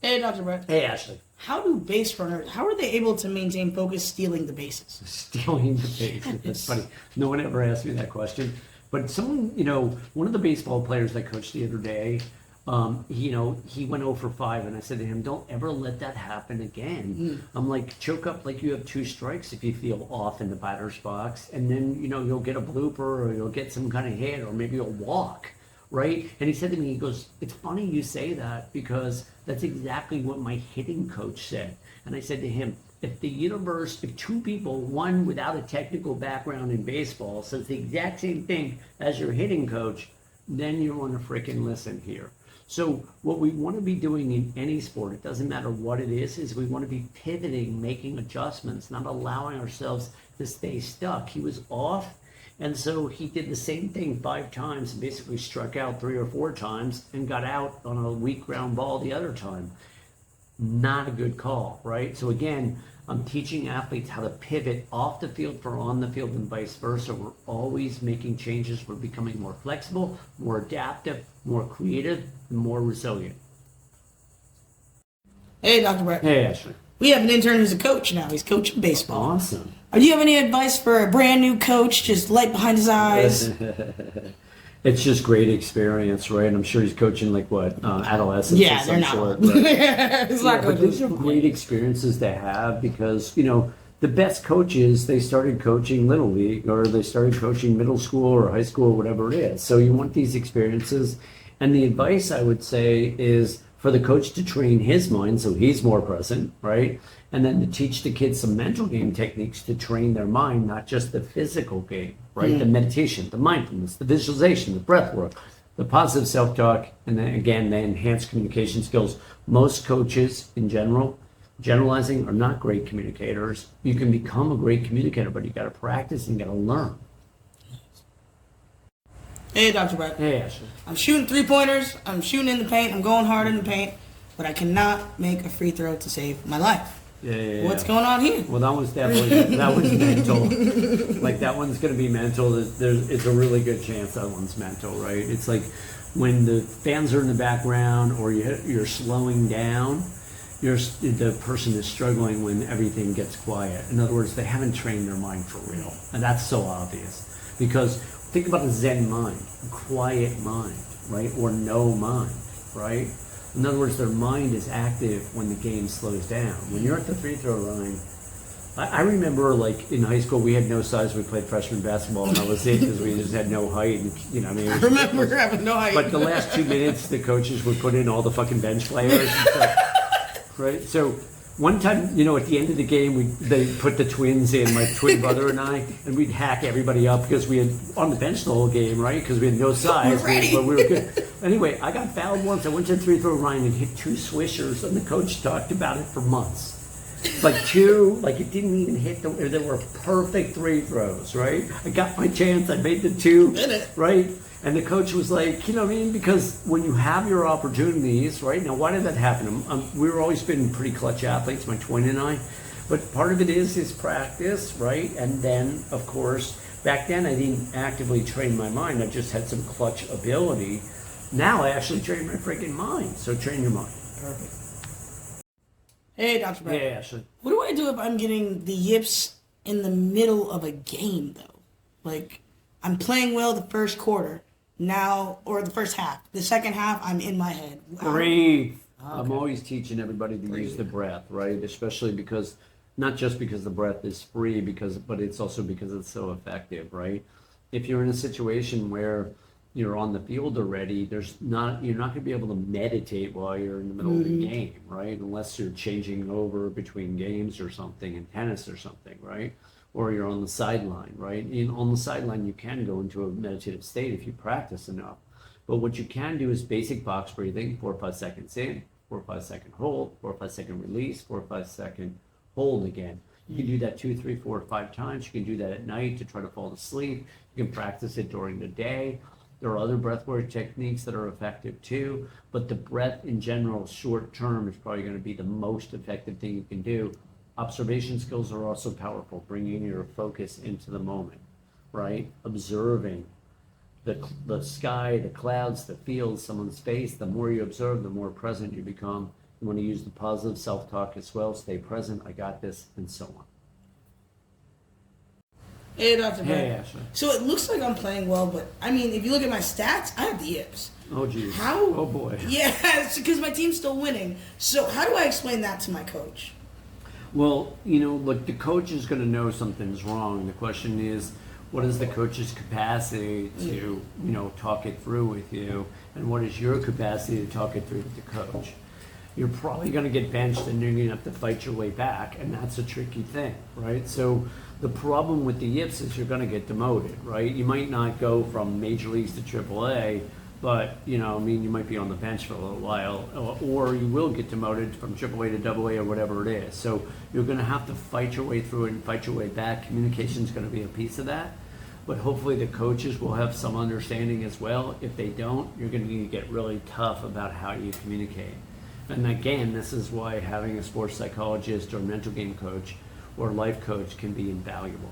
Hey, Dr. Brett. Hey, Ashley. How do base runners, how are they able to maintain focus stealing the bases? Stealing the bases. That's funny. No one ever asked me that question. But someone, one of the baseball players I coached the other day, he went 0 for 5, and I said to him, don't ever let that happen again. I'm like, choke up like you have 2 strikes if you feel off in the batter's box, and then, you'll get a blooper, or you'll get some kind of hit, or maybe you'll walk. Right? And he said to me, he goes, it's funny you say that because that's exactly what my hitting coach said. And I said to him, if 2 people, one without a technical background in baseball, says the exact same thing as your hitting coach, then you want to freaking listen here. So what we want to be doing in any sport, it doesn't matter what it is we want to be pivoting, making adjustments, not allowing ourselves to stay stuck. He was off. And so he did the same thing 5 times and basically struck out 3 or 4 times and got out on a weak ground ball the other time. Not a good call, right? So again, I'm teaching athletes how to pivot off the field for on the field and vice versa. We're always making changes. We're becoming more flexible, more adaptive, more creative, and more resilient. Hey, Dr. Brett. Hey, Ashley. We have an intern who's a coach now. He's coaching baseball. Awesome. Do you have any advice for a brand new coach, just light behind his eyes? It's just great experience, right? I'm sure he's coaching adolescents Yeah, of they're some not. sort. Right? It's not But these are great experiences to have because, the best coaches, they started coaching Little League or they started coaching middle school or high school, whatever it is. So you want these experiences. And the advice I would say is for the coach to train his mind so he's more present, right? And then to teach the kids some mental game techniques to train their mind, not just the physical game, right? The meditation, the mindfulness, the visualization, the breath work, the positive self-talk, and then again, the enhanced communication skills. Most coaches in generalizing, are not great communicators. You can become a great communicator, but you got to practice and you got to learn. Hey, Dr. Brett. Hey, Ashley. I'm shooting 3-pointers. I'm shooting in the paint. I'm going hard in the paint. But I cannot make a free throw to save my life. Yeah. What's going on here? Well, that one's definitely, that one's mental. Like that one's going to be mental. It's a really good chance that one's mental, right? It's like when the fans are in the background or you're slowing down, the person is struggling when everything gets quiet. In other words, they haven't trained their mind for real. And that's so obvious. Because think about a Zen mind, a quiet mind, right? Or no mind, right? In other words, their mind is active when the game slows down. When you're at the free throw line, I remember in high school, we had no size. We played freshman basketball, and that was it because we just had no height. And, I remember having no height. But the last 2 minutes, the coaches would put in all the fucking bench players and stuff, right? So one time, at the end of the game, they put the twins in, my twin brother and I, and we'd hack everybody up because we had on the bench the whole game, right? Because we had no size, but we were good. Anyway, I got fouled once. I went to the free throw line and hit 2 swishers, and the coach talked about it for months. It didn't even hit they were perfect free throws, right? I got my chance. I made the 2, right? And the coach was like, because when you have your opportunities, right? Now, why did that happen? We were always been pretty clutch athletes, my twin and I. But part of it is practice, right? And then, of course, back then I didn't actively train my mind. I just had some clutch ability. Now I actually train my freaking mind. So train your mind. Perfect. Hey, Dr. Brett. Hey, Ashley. What do I do if I'm getting the yips in the middle of a game, though? I'm playing well the first quarter. Now, or the first half. The second half, I'm in my head. Breathe. Okay. I'm always teaching everybody to use the breath, right? Especially because, not just because the breath is free, but it's also because it's so effective, right? If you're in a situation where you're on the field already, you're not going to be able to meditate while you're in the middle of the game, right? Unless you're changing over between games or something in tennis or something, right? Or you're on the sideline, right? On the sideline, you can go into a meditative state if you practice enough. But what you can do is basic box breathing, 4 or 5 seconds in, 4 or 5 second hold, 4 or 5 second release, 4 or 5 second hold again. You can do that 2, 3, 4, 5 times. You can do that at night to try to fall asleep. You can practice it during the day. There are other breathwork techniques that are effective too, but the breath in general, short term, is probably going to be the most effective thing you can do. Observation skills are also powerful, bringing your focus into the moment, right? Observing the sky, the clouds, the fields, someone's face. The more you observe, the more present you become. You want to use the positive self-talk as well. Stay present. I got this, and so on. Hey, Dr. Hey, Ben. Ashley. So it looks like I'm playing well, but I mean, if you look at my stats, I have the yips. Oh, geez. How? Oh, boy. Yeah, because my team's still winning. So how do I explain that to my coach? Well, look, the coach is going to know something's wrong. The question is, what is the coach's capacity to, talk it through with you? And what is your capacity to talk it through with the coach? You're probably going to get benched and you're going to have to fight your way back. And that's a tricky thing, right? So the problem with the yips is you're going to get demoted, right? You might not go from major leagues to AAA, but, you might be on the bench for a little while, or you will get demoted from AAA to AA or whatever it is. So you're going to have to fight your way through it and fight your way back. Communication is going to be a piece of that. But hopefully the coaches will have some understanding as well. If they don't, you're going to need to get really tough about how you communicate. And again, this is why having a sports psychologist or mental game coach or life coach can be invaluable.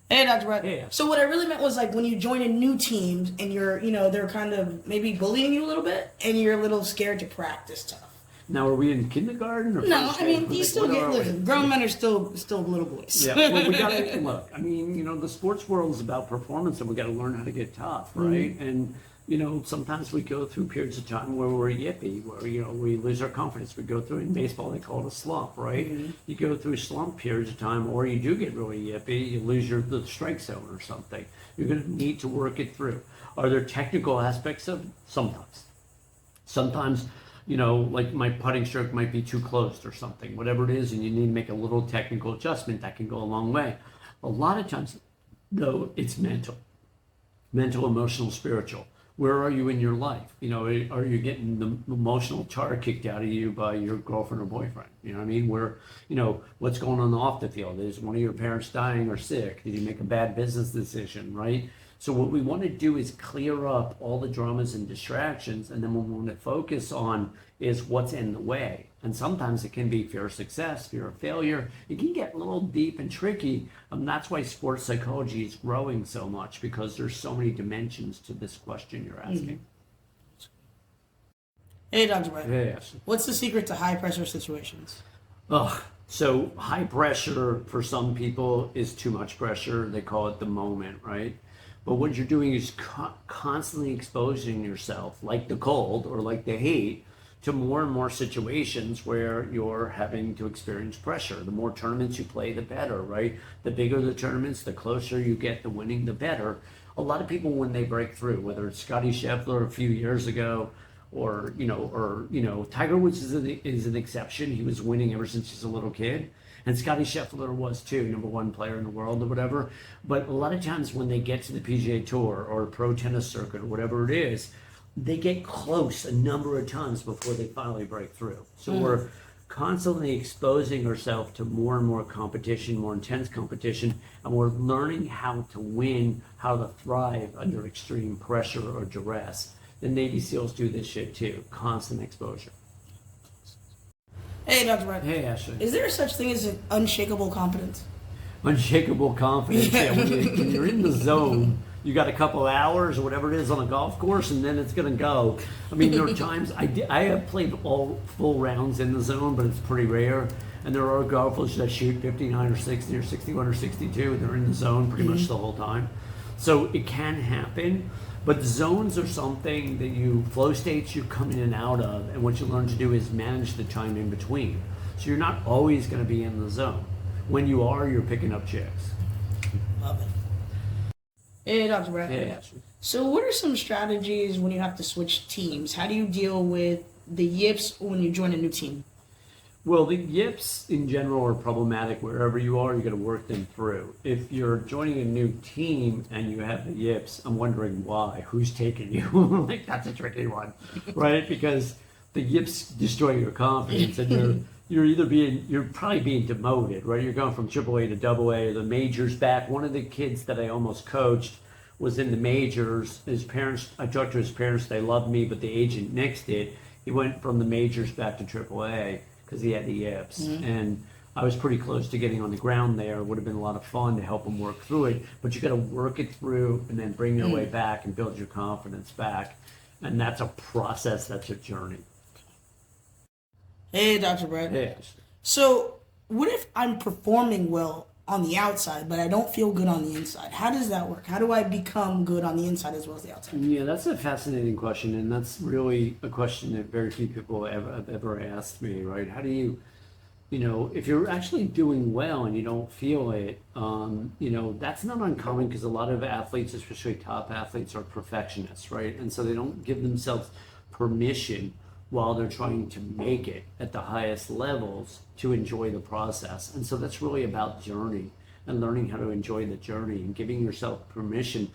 Hey, Dr. Brett. Hey. So what I really meant was like when you join a new team and you're, they're kind of maybe bullying you a little bit and you're a little scared to practice tough. Now, are we in kindergarten or No, first I mean, grade? you still get, listen, grown men are still little boys. Yeah, well, we gotta look. I mean, the sports world is about performance, and we got to learn how to get tough, right? And sometimes we go through periods of time where we're yippy, where we lose our confidence. We go through in baseball they call it a slump, right? You go through slump periods of time, or you do get really yippy. You lose the strike zone or something. You're going to need to work it through. Are there technical aspects of it? Sometimes, like my putting stroke might be too closed or something, whatever it is, and you need to make a little technical adjustment. That can go a long way. A lot of times, though, it's mental, emotional, spiritual. Where are you in your life? Are you getting the emotional tar kicked out of you by your girlfriend or boyfriend? You know what I mean? Where, what's going on off the field? Is one of your parents dying or sick? Did you make a bad business decision, right? So what we want to do is clear up all the dramas and distractions, and then what we want to focus on is what's in the way. And sometimes it can be fear of success, fear of failure. It can get a little deep and tricky. That's why sports psychology is growing so much, because there's so many dimensions to this question you're asking. Hey, Dr. Brett. Yes. What's the secret to high pressure situations? So high pressure for some people is too much pressure. They call it the moment, right? But what you're doing is constantly exposing yourself, like the cold or like the heat, to more and more situations where you're having to experience pressure. The more tournaments you play, the better, right? The bigger the tournaments, the closer you get to winning, the better. A lot of people, when they break through, whether it's Scotty Scheffler a few years ago, or Tiger Woods is an exception. He was winning ever since he's a little kid. And Scotty Scheffler was too, #1 player in the world or whatever. But a lot of times when they get to the PGA Tour or pro tennis circuit or whatever it is, they get close a number of times before they finally break through. So we're constantly exposing ourselves to more and more competition, more intense competition, and we're learning how to win, how to thrive under extreme pressure or duress. The Navy SEALs do this shit too, constant exposure. Hey, Dr. Brett. Hey, Ashley. Is there such thing as an unshakable confidence? Unshakable confidence. Yeah, when you're in the zone, you got a couple hours or whatever it is on a golf course, and then it's going to go. I mean, there are times I have played all full rounds in the zone, but it's pretty rare. And there are golfers that shoot 59 or 60 or 61 or 62, and they're in the zone pretty much the whole time. So it can happen. But zones are something that flow states you come in and out of, and what you learn to do is manage the time in between. So you're not always going to be in the zone. When you are, you're picking up chicks. Love it. Hey, Dr. Brett. Hey, Ashley. So what are some strategies when you have to switch teams? How do you deal with the yips when you join a new team? Well, the yips in general are problematic wherever you are. You got to work them through. If you're joining a new team and you have the yips, I'm wondering why. Who's taking you? Like, that's a tricky one, right? Because the yips destroy your confidence, and you're probably being demoted, right? You're going from AAA to AA, or the majors back. One of the kids that I almost coached was in the majors. His parents, I talked to his parents, they loved me, but the agent nixed it. He went from the majors back to AAA. Because he had the yips, and I was pretty close to getting on the ground there. It would have been a lot of fun to help him work through it, but you got to work it through and then bring your way back and build your confidence back, and that's a process. That's a journey. Hey, Dr. Brett. Yeah. So, what if I'm performing well on the outside, but I don't feel good on the inside? How does that work? How do I become good on the inside as well as the outside? Yeah, that's a fascinating question, and that's really a question that very few people have ever asked me, right? How do you, if you're actually doing well and you don't feel it, that's not uncommon because a lot of athletes, especially top athletes, are perfectionists, right? And so they don't give themselves permission while they're trying to make it at the highest levels to enjoy the process. And so that's really about journey and learning how to enjoy the journey and giving yourself permission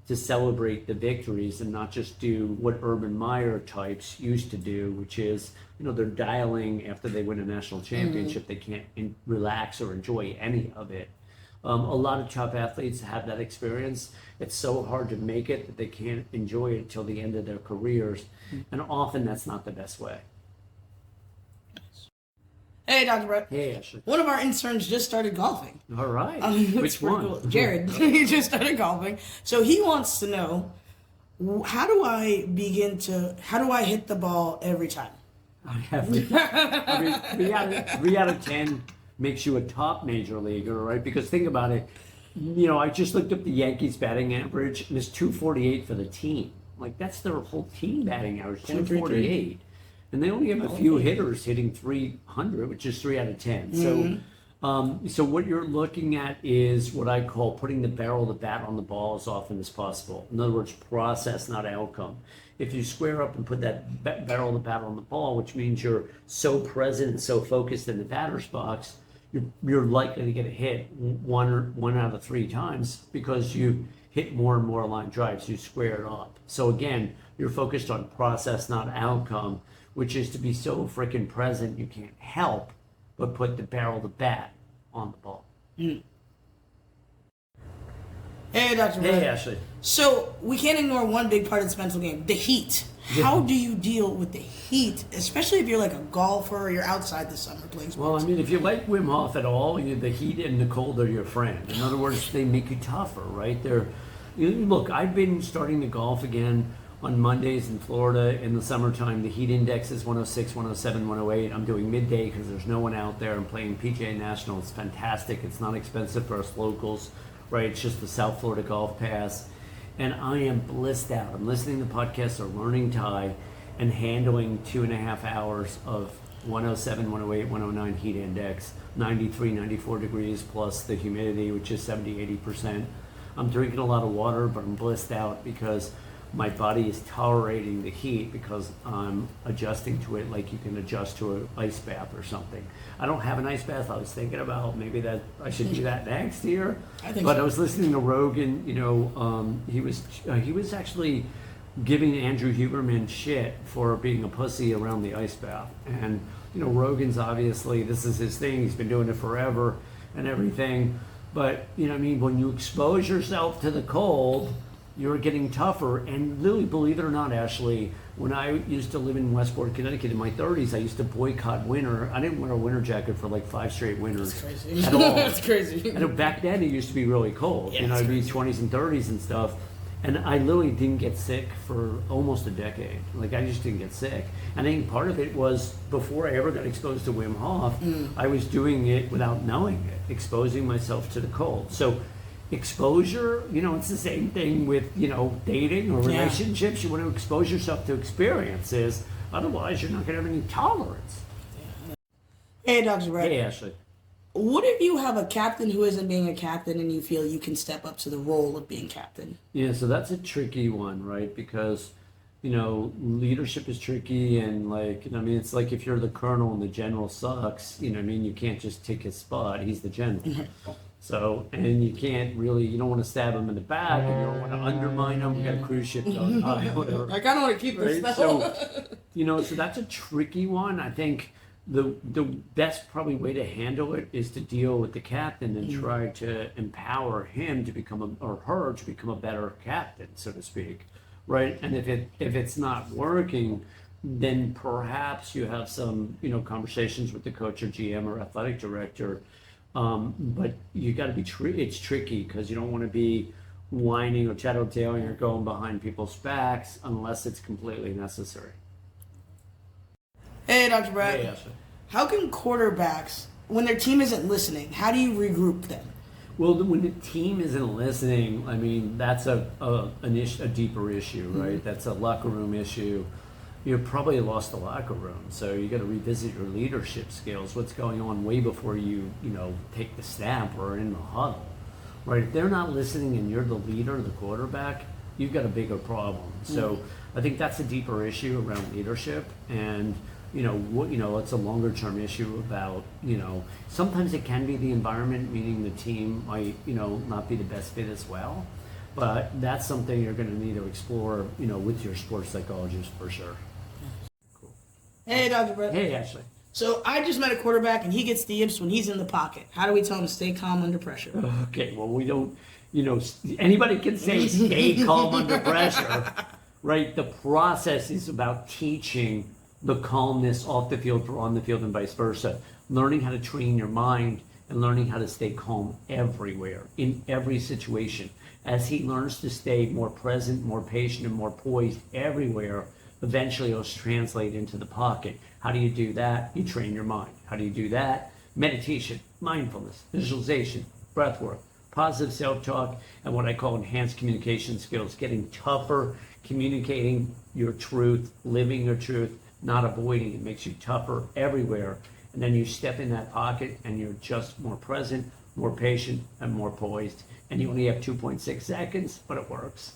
to celebrate the victories and not just do what Urban Meyer types used to do, which is, they're dialing after they win a national championship. They can't relax or enjoy any of it. A lot of top athletes have that experience. It's so hard to make it that they can't enjoy it till the end of their careers. And often that's not the best way. Hey, Dr. Brett. Hey, Ashley. One of our interns just started golfing. All right. Which one? Cool. Jared. He just started golfing. So he wants to know, how do I hit the ball every time? I mean, 3 out of 10 makes you a top major leaguer, right? Because think about it. I just looked up the Yankees batting average, and it's 248 for the team. Like, that's their whole team batting average, 248. And they only have a few hitters hitting 300, which is 3 out of 10. So what you're looking at is what I call putting the barrel of the bat on the ball as often as possible. In other words, process, not outcome. If you square up and put that barrel of the bat on the ball, which means you're so present and so focused in the batter's box, you're likely to get a hit one out of 3 times because you hit more and more line drives. You square it up. So again, you're focused on process, not outcome, which is to be so freaking present you can't help but put the barrel of the bat on the ball. Hey, Dr. Hey, Brett. Ashley. So we can't ignore one big part of this mental game, the heat. How do you deal with the heat, especially if you're like a golfer or you're outside the summer playing sports? Well, I mean, if you like Wim Hof at all, the heat and the cold are your friend. In other words, they make you tougher, right? Look, I've been starting to golf again on Mondays in Florida in the summertime. The heat index is 106, 107, 108. I'm doing midday because there's no one out there. I'm playing PGA National. It's fantastic. It's not expensive for us locals, right? It's just the South Florida Golf Pass. And I am blissed out. I'm listening to podcasts or learning Thai and handling 2.5 hours of 107, 108, 109 heat index, 93, 94 degrees plus the humidity, which is 70, 80%. I'm drinking a lot of water, but I'm blissed out because my body is tolerating the heat because I'm adjusting to it like you can adjust to an ice bath or something. I don't have an ice bath. I was thinking about maybe that I should do that next year. But I was listening to Rogan. He was actually giving Andrew Huberman shit for being a pussy around the ice bath. And Rogan's obviously, this is his thing. He's been doing it forever and everything. But when you expose yourself to the cold, you're getting tougher. And literally, believe it or not, Ashley, when I used to live in Westport, Connecticut in my 30s, I used to boycott winter. I didn't wear a winter jacket for like 5 straight winters. That's crazy. At all. That's crazy. I know back then it used to be really cold. Yeah, I'd be 20s and 30s and stuff. And I literally didn't get sick for almost a decade. Like, I just didn't get sick. And I think part of it was before I ever got exposed to Wim Hof, I was doing it without knowing it, exposing myself to the cold. So exposure, it's the same thing with, dating or relationships. You want to expose yourself to experiences. Otherwise, you're not going to have any tolerance. Hey, Dr. Brett. Hey, Ashley. What if you have a captain who isn't being a captain and you feel you can step up to the role of being captain? Yeah, so that's a tricky one, right? Because, leadership is tricky and it's like if you're the colonel and the general sucks, you can't just take his spot. He's the general. So, and you can't really, you don't want to stab him in the back and you don't want to undermine him. We got a cruise ship going by, whatever. I kind of want to keep this right? though. So that's a tricky one. I think the best probably way to handle it is to deal with the captain and try to empower him to become or her to become a better captain, so to speak, right? And if it's not working, then perhaps you have some conversations with the coach or GM or athletic director. But you got to be it's tricky because you don't want to be whining or tattletaling or going behind people's backs unless it's completely necessary. Hey, Dr. Brett. Hey, Ashley. How can quarterbacks, when their team isn't listening, how do you regroup them? Well, when the team isn't listening, I mean, that's a deeper issue, right? That's a locker room issue. You probably lost the locker room, so you got to revisit your leadership skills. What's going on way before you take the snap or in the huddle, right? If they're not listening and you're the leader, the quarterback, you've got a bigger problem. So I think that's a deeper issue around leadership, and it's a longer term issue about, sometimes it can be the environment, meaning the team might, not be the best fit as well. But that's something you're going to need to explore, with your sports psychologist for sure. Cool. Hey, Dr. Brett. Hey, Ashley. So I just met a quarterback and he gets the yips when he's in the pocket. How do we tell him to stay calm under pressure? Okay, well, we don't, anybody can say stay calm under pressure, right? The process is about teaching the calmness off the field or on the field and vice versa. Learning how to train your mind and learning how to stay calm everywhere, in every situation. As he learns to stay more present, more patient, and more poised everywhere, eventually it'll translate into the pocket. How do you do that? You train your mind. How do you do that? Meditation, mindfulness, visualization, breath work, positive self-talk, and what I call enhanced communication skills, getting tougher, communicating your truth, living your truth, not avoiding it. Makes you tougher everywhere. And then you step in that pocket and you're just more present, more patient, and more poised. And you only have 2.6 seconds, but it works.